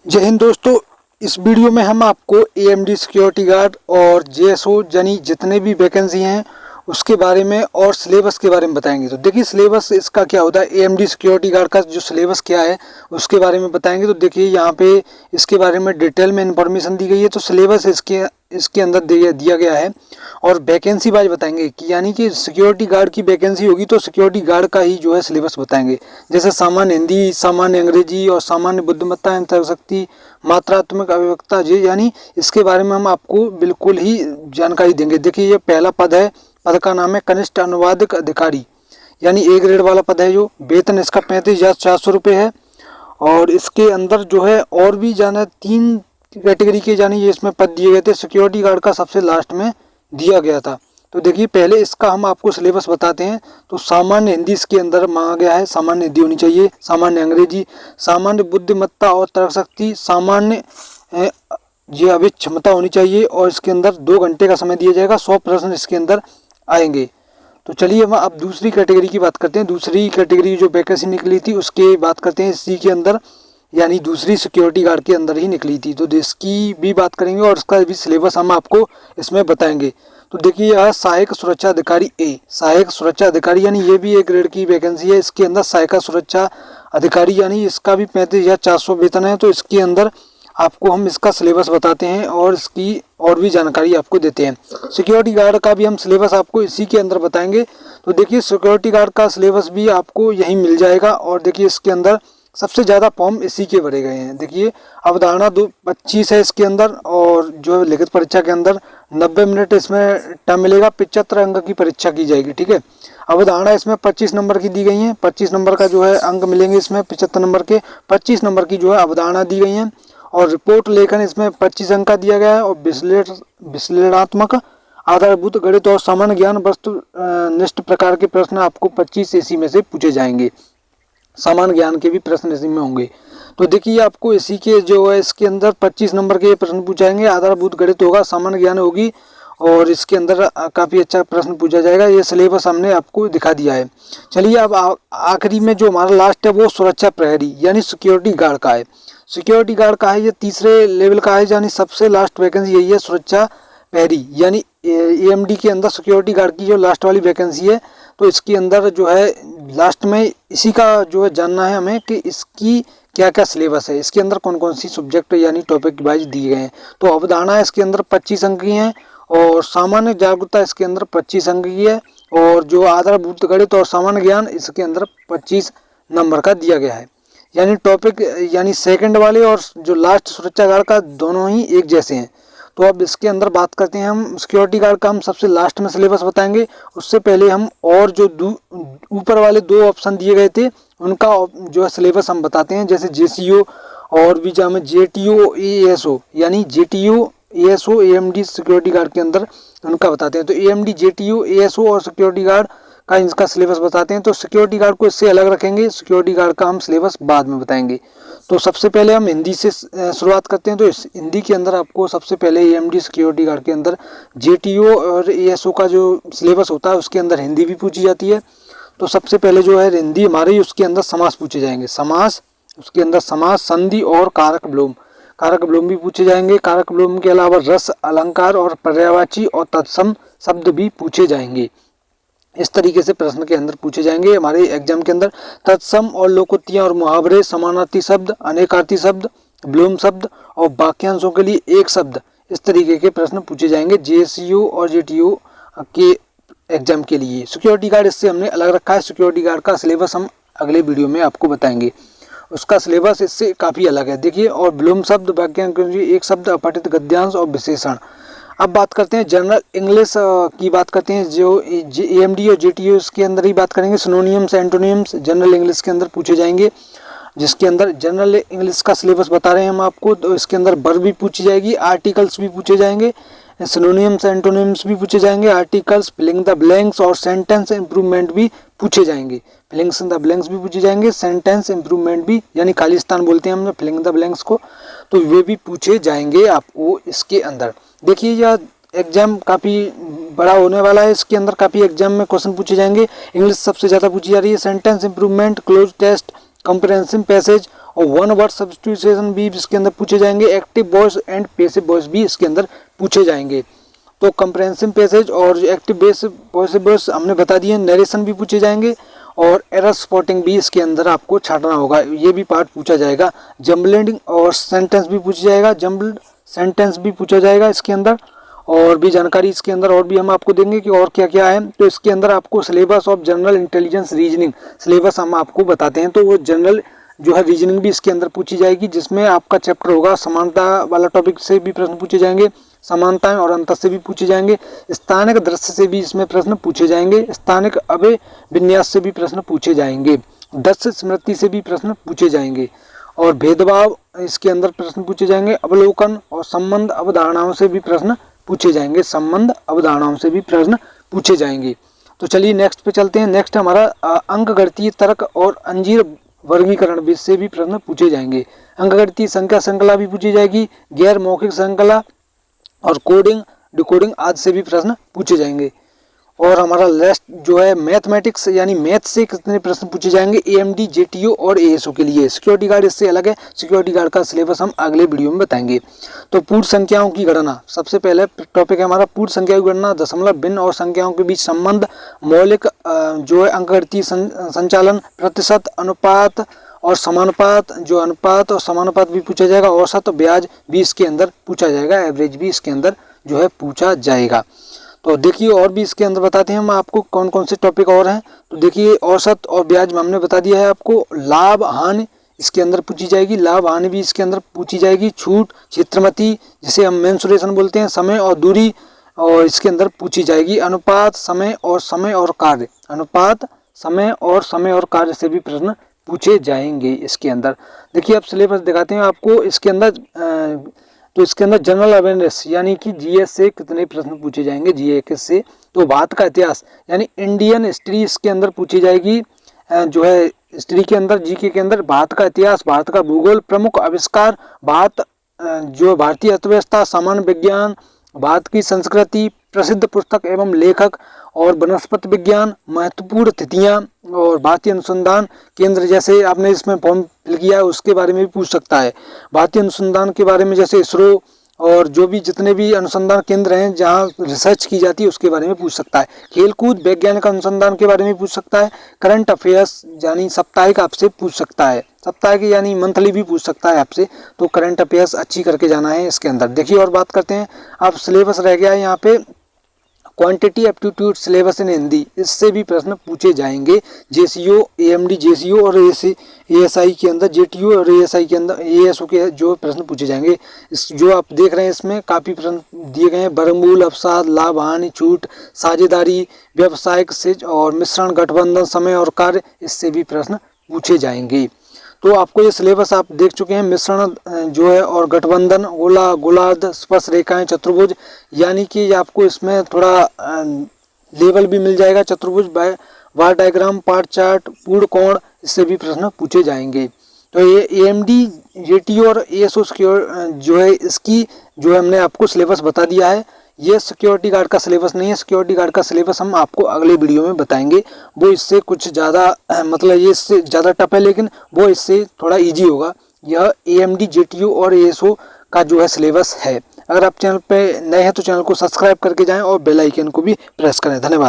जय हिंद दोस्तों। इस वीडियो में हम आपको एएमडी सिक्योरिटी गार्ड और जेएसओ यानी जितने भी वैकेंसी हैं उसके बारे में और सिलेबस के बारे में बताएंगे। तो देखिए सिलेबस इसका क्या होता है, एएमडी सिक्योरिटी गार्ड का जो सिलेबस क्या है उसके बारे में बताएंगे। तो देखिए यहाँ पे इसके बारे में डिटेल में इंफॉर्मेशन दी गई है। तो सिलेबस इसके अंदर दिया गया है और वैकेंसी वाइज बताएंगे कि यानी कि सिक्योरिटी गार्ड की वैकेंसी होगी तो सिक्योरिटी गार्ड का ही जो है सिलेबस बताएंगे। जैसे सामान्य हिंदी, सामान्य अंग्रेजी और सामान्य बुद्धिमत्ता एवं तर्कशक्ति, मात्रात्मक अभिव्यक्ता जी, यानी इसके बारे में हम आपको बिल्कुल ही जानकारी देंगे। देखिए ये पहला पद है, पद का नाम है कनिष्ठ अनुवादक अधिकारी, यानी ए ग्रेड वाला पद है। जो वेतन इसका 35,400 रुपये है। और इसके अंदर जो है और भी जाना 3 कैटेगरी के यानी ये इसमें पद दिए गए थे। सिक्योरिटी गार्ड का सबसे लास्ट में दिया गया था। तो देखिए पहले इसका हम आपको सिलेबस बताते हैं। तो सामान्य हिंदी इसके अंदर मांगा गया है, सामान्य हिंदी होनी चाहिए, सामान्य अंग्रेजी, सामान्य बुद्धिमत्ता और तर्कशक्ति, सामान्य ये अभी क्षमता होनी चाहिए। और इसके अंदर 2 घंटे का समय दिया जाएगा, 100 प्रश्न इसके अंदर आएंगे। तो चलिए हम अब दूसरी कैटेगरी की बात करते हैं। दूसरी कैटेगरी जो वैकेंसी निकली थी उसके बात करते हैं, इसी के अंदर यानी दूसरी सिक्योरिटी गार्ड के अंदर ही निकली थी। तो इसकी भी बात करेंगे और इसका भी सिलेबस हम आपको इसमें बताएंगे। तो देखिए यह सहायक सुरक्षा अधिकारी ए, सहायक सुरक्षा अधिकारी यानी ये भी एक ग्रेड की वैकेंसी है। इसके अंदर सहायक सुरक्षा अधिकारी यानी इसका भी 35,400 वेतन है। तो इसके अंदर आपको हम इसका सिलेबस बताते हैं और इसकी और भी जानकारी आपको देते हैं। सिक्योरिटी गार्ड का भी हम सिलेबस आपको इसी के अंदर बताएंगे। तो देखिए सिक्योरिटी गार्ड का सिलेबस भी आपको यहीं मिल जाएगा। और देखिए इसके अंदर सबसे ज़्यादा फॉर्म इसी के भरे गए हैं। देखिए अवधारणा 25 है इसके अंदर, और जो लिखित परीक्षा के अंदर 90 मिनट इसमें टाइम मिलेगा। 75 अंक की परीक्षा की जाएगी, ठीक है। अवधारणा इसमें 25 नंबर की दी गई हैं। 25 नंबर का जो है अंक मिलेंगे इसमें, 75 नंबर के 25 नंबर की जो है अवधारणा दी गई हैं। और रिपोर्ट लेखन इसमें 25 अंक का दिया गया है। और विश्लेषणात्मक, आधारभूत गणित और सामान्य ज्ञान वस्तु निष्ठ प्रकार के प्रश्न आपको 25 इसी में से पूछे जाएंगे। सामान्य ज्ञान के भी प्रश्न इसी में होंगे। तो देखिए आपको इसी के जो है इसके अंदर 25 नंबर के प्रश्न पूछाएंगे। आधारभूत गणित होगा, सामान्य ज्ञान होगी और इसके अंदर काफ़ी अच्छा प्रश्न पूछा जाएगा। ये सिलेबस हमने आपको दिखा दिया है। चलिए अब आखिरी में जो हमारा लास्ट है वो सुरक्षा प्रहरी यानी सिक्योरिटी गार्ड का है। सिक्योरिटी गार्ड का है, ये तीसरे लेवल का है, यानी सबसे लास्ट वैकेंसी यही है, सुरक्षा प्रहरी यानी एएमडी के अंदर सिक्योरिटी गार्ड की जो लास्ट वाली वैकेंसी है। तो इसके अंदर जो है लास्ट में इसी का जो है जानना है हमें कि इसकी क्या क्या सिलेबस है, इसके अंदर कौन कौन सी सब्जेक्ट यानी टॉपिक वाइज दिए गए हैं। तो अवधारणा इसके अंदर 25 अंक की हैं और सामान्य जागरूकता इसके अंदर 25 अंक की है। और जो आधारभूत गणित और सामान्य ज्ञान इसके अंदर 25 नंबर का दिया गया है। यानी टॉपिक यानी सेकंड वाले और जो लास्ट सुरक्षा गार्ड का दोनों ही एक जैसे हैं। तो अब इसके अंदर बात करते हैं हम सिक्योरिटी गार्ड का, हम सबसे लास्ट में सिलेबस बताएंगे। उससे पहले हम और जो ऊपर वाले 2 ऑप्शन दिए गए थे उनका जो है सिलेबस हम बताते हैं। जैसे जेसीओ और भी जहाँ में जेटीओ एएसओ यानी JTO ASO AMD security guard के अंदर उनका बताते हैं। तो एएमडी, जेटीओ, एएसओ और सिक्योरिटी गार्ड का इनका सिलेबस बताते हैं। तो सिक्योरिटी गार्ड को इससे अलग रखेंगे, सिक्योरिटी गार्ड का हम सिलेबस बाद में बताएंगे। तो सबसे पहले हम हिंदी से शुरुआत करते हैं। तो इस हिंदी के अंदर आपको सबसे पहले एएमडी सिक्योरिटी गार्ड के अंदर जेटीओ और एएसओ का जो सिलेबस होता है उसके अंदर हिंदी भी पूछी जाती है। तो सबसे पहले जो है हिंदी हमारी, उसके अंदर समास पूछे जाएंगे, समास, उसके अंदर समास, संधि और कारक विलोम, कारक विलोम भी पूछे जाएंगे। कारक विलोम के अलावा रस, अलंकार और पर्यायवाची और तत्सम शब्द भी पूछे जाएंगे। इस तरीके से प्रश्न के अंदर पूछे जाएंगे हमारे एग्जाम के अंदर। तत्सम और लोकोक्तियां और मुहावरे, समानार्थी शब्द, अनेकार्थी शब्द, विलोम शब्द और वाक्यांशों के लिए एक शब्द, इस तरीके के प्रश्न पूछे जाएंगे जेसीओ और जेटीओ के एग्जाम के लिए। सिक्योरिटी गार्ड इससे हमने अलग रखा है। सिक्योरिटी गार्ड का सिलेबस हम अगले वीडियो में आपको बताएंगे, उसका सिलेबस इससे काफ़ी अलग है। देखिए, और विलोम शब्द, वाक्यांश के लिए एक शब्द, अपठित गद्यांश और विशेषण। अब बात करते हैं जनरल इंग्लिश की बात करते हैं। जो एएमडी और जेटीओ के अंदर ही बात करेंगे। सिनोनियम्स, एंटोनियम्स जनरल इंग्लिश के अंदर पूछे जाएंगे, जिसके अंदर जनरल इंग्लिश का सिलेबस बता रहे हैं हम आपको। तो इसके अंदर वर्ब भी पूछी जाएगी, आर्टिकल्स भी पूछे जाएंगे, सिनोनियम्स, एंटोनियम्स भी पूछे जाएंगे, आर्टिकल्स, फिलिंग द ब्लैंक्स और सेंटेंस इंप्रूवमेंट भी पूछे जाएंगे। फिलिंग्स द ब्लैंक्स भी पूछे जाएंगे, सेंटेंस इंप्रूवमेंट भी यानी खाली स्थान बोलते हैं हमने फिलिंग द ब्लैंक्स को, तो वे भी पूछे जाएंगे आपको इसके अंदर। देखिए यह एग्जाम काफ़ी बड़ा होने वाला है। इसके अंदर काफ़ी एग्जाम में क्वेश्चन पूछे जाएंगे। इंग्लिश सबसे ज़्यादा पूछी जा रही है, sentence improvement, cloze test, comprehensive passage और वन वर्ड सब्स्टिट्यूशन भी इसके अंदर पूछे जाएंगे। Active voice and passive voice भी इसके अंदर पूछे जाएंगे। तो कंप्रिहेंसिव पैसेज और एक्टिव वॉइस हमने बता दिए। नरेशन भी पूछे जाएंगे और एरर स्पॉटिंग भी इसके अंदर आपको छाटना होगा, ये भी पार्ट पूछा जाएगा। जम्बलिंग और सेंटेंस भी पूछा जाएगा, जम्बल्ड सेंटेंस भी पूछा जाएगा इसके अंदर। और भी जानकारी इसके अंदर और भी हम आपको देंगे कि और क्या क्या है। तो इसके अंदर आपको syllabus of general intelligence reasoning syllabus हम आपको बताते हैं। तो वो जनरल जो है रीजनिंग भी इसके अंदर पूछी जाएगी, जिसमें आपका चैप्टर होगा समानता वाला टॉपिक से भी प्रश्न पूछे जाएंगे, समानताएं और अंतर से भी पूछे जाएंगे, स्थानिक दृश्य से भी इसमें प्रश्न पूछे जाएंगे, स्थानिक अवय विन्यास से भी प्रश्न पूछे जाएंगे, दृश्य स्मृति से भी प्रश्न पूछे जाएंगे और भेदभाव इसके अंदर प्रश्न पूछे जाएंगे, अवलोकन और संबंध अवधारणाओं से भी प्रश्न पूछे जाएंगे, संबंध अवधारणाओं से भी प्रश्न पूछे जाएंगे। तो चलिए नेक्स्ट पे चलते हैं। नेक्स्ट हमारा अंकगणितीय तर्क और अंजीर वर्गीकरण भी से भी प्रश्न पूछे जाएंगे। अंकगणितीय संख्या श्रृंखला भी पूछी जाएगी, गैर मौखिक श्रृंखला और कोडिंग डिकोडिंग आदि से भी प्रश्न पूछे जाएंगे। और हमारा लास्ट जो है मैथमेटिक्स यानी मैथ से कितने प्रश्न पूछे जाएंगे एएमडी जेटीओ और एएसओ के लिए। सिक्योरिटी गार्ड इससे अलग है, सिक्योरिटी गार्ड का सिलेबस हम अगले वीडियो में बताएंगे। तो पूर्ण संख्याओं की गणना सबसे पहले टॉपिक है हमारा पूर्ण संख्याओं की गणना, दशमलव, भिन्न और संख्याओं के बीच संबंध, मौलिक जो है अंकगणितीय संचालन, प्रतिशत, अनुपात और समानुपात, जो अनुपात और समानुपात भी पूछा जाएगा, औसत, ब्याज भी इसके अंदर पूछा जाएगा, एवरेज भी इसके अंदर जो है पूछा जाएगा। तो देखिए और भी इसके अंदर बताते हैं हम आपको कौन कौन से टॉपिक और हैं। तो देखिए औसत और ब्याज में हमने बता दिया है आपको, लाभ हानि इसके अंदर पूछी जाएगी, लाभ हानि भी इसके अंदर पूछी जाएगी, छूट, क्षेत्रमति जिसे हम मेंसुरेशन बोलते हैं, समय और दूरी और इसके अंदर पूछी जाएगी, अनुपात, समय और कार्य, अनुपात, समय और कार्य से भी प्रश्न पूछे जाएंगे इसके अंदर। देखिए अब सिलेबस दिखाते हैं आपको इसके अंदर। तो इसके अंदर जनरल अवेयरनेस यानी कि जीएस से कितने प्रश्न पूछे जाएंगे, जीएस से। तो भारत का इतिहास यानी इंडियन हिस्ट्री इसके अंदर पूछी जाएगी, जो है हिस्ट्री के अंदर जीके के अंदर भारत का इतिहास, भारत का भूगोल, प्रमुख आविष्कार, भारत जो भारतीय अर्थव्यवस्था, सामान्य विज्ञान, भारत की संस्कृति, प्रसिद्ध पुस्तक एवं लेखक और वनस्पति विज्ञान, महत्वपूर्ण तिथियां और भारतीय अनुसंधान केंद्र, जैसे आपने इसमें फॉर्म फिल किया है उसके बारे में भी पूछ सकता है। भारतीय अनुसंधान के बारे में जैसे इसरो और जो भी जितने भी अनुसंधान केंद्र हैं जहां रिसर्च की जाती है उसके बारे में पूछ सकता है। खेलकूद वैज्ञानिक अनुसंधान के बारे में पूछ सकता है। करंट अफेयर्स यानी साप्ताहिक आपसे पूछ सकता है, साप्ताहिक यानी मंथली भी पूछ सकता है आपसे। तो करंट अफेयर्स अच्छी करके जाना है इसके अंदर। देखिए और बात करते हैं, अब सिलेबस रह गया है यहाँ पे quantity aptitude syllabus in Hindi, इससे भी प्रश्न पूछे जाएंगे। जेसीओ, एएमडी जेसीओ और एएसआई के अंदर, जेटीओ और एएसआई के अंदर, एएसओ के जो प्रश्न पूछे जाएंगे। इस जो आप देख रहे हैं इसमें काफ़ी प्रश्न दिए गए हैं, वर्गमूल, अवसाद, लाभ हानि, छूट, साझेदारी, व्यावसायिक सिज और मिश्रण, गठबंधन, समय और कार्य, इससे भी प्रश्न पूछे जाएंगे। तो आपको ये सिलेबस आप देख चुके हैं, मिश्रण जो है और गठबंधन, गोला, गोलार्ध, स्पर्श रेखाएं, चतुर्भुज, यानी कि आपको इसमें थोड़ा लेवल भी मिल जाएगा, चतुर्भुज, बार डायग्राम, पार्ट चार्ट, पूर्ण कोण, इससे भी प्रश्न पूछे जाएंगे। तो ये एएमडी जेटीओ और एएसओ जो है इसकी जो है हमने आपको सिलेबस बता दिया है। ये सिक्योरिटी गार्ड का सिलेबस नहीं है, सिक्योरिटी गार्ड का सिलेबस हम आपको अगले वीडियो में बताएंगे। वो इससे कुछ ज़्यादा मतलब ये इससे ज़्यादा टफ है, लेकिन वो इससे थोड़ा इजी होगा। यह एएमडी जेटीओ और एएसओ का जो है सिलेबस है। अगर आप चैनल पे नए हैं तो चैनल को सब्सक्राइब करके जाएं और बेल आइकन को भी प्रेस करें। धन्यवाद।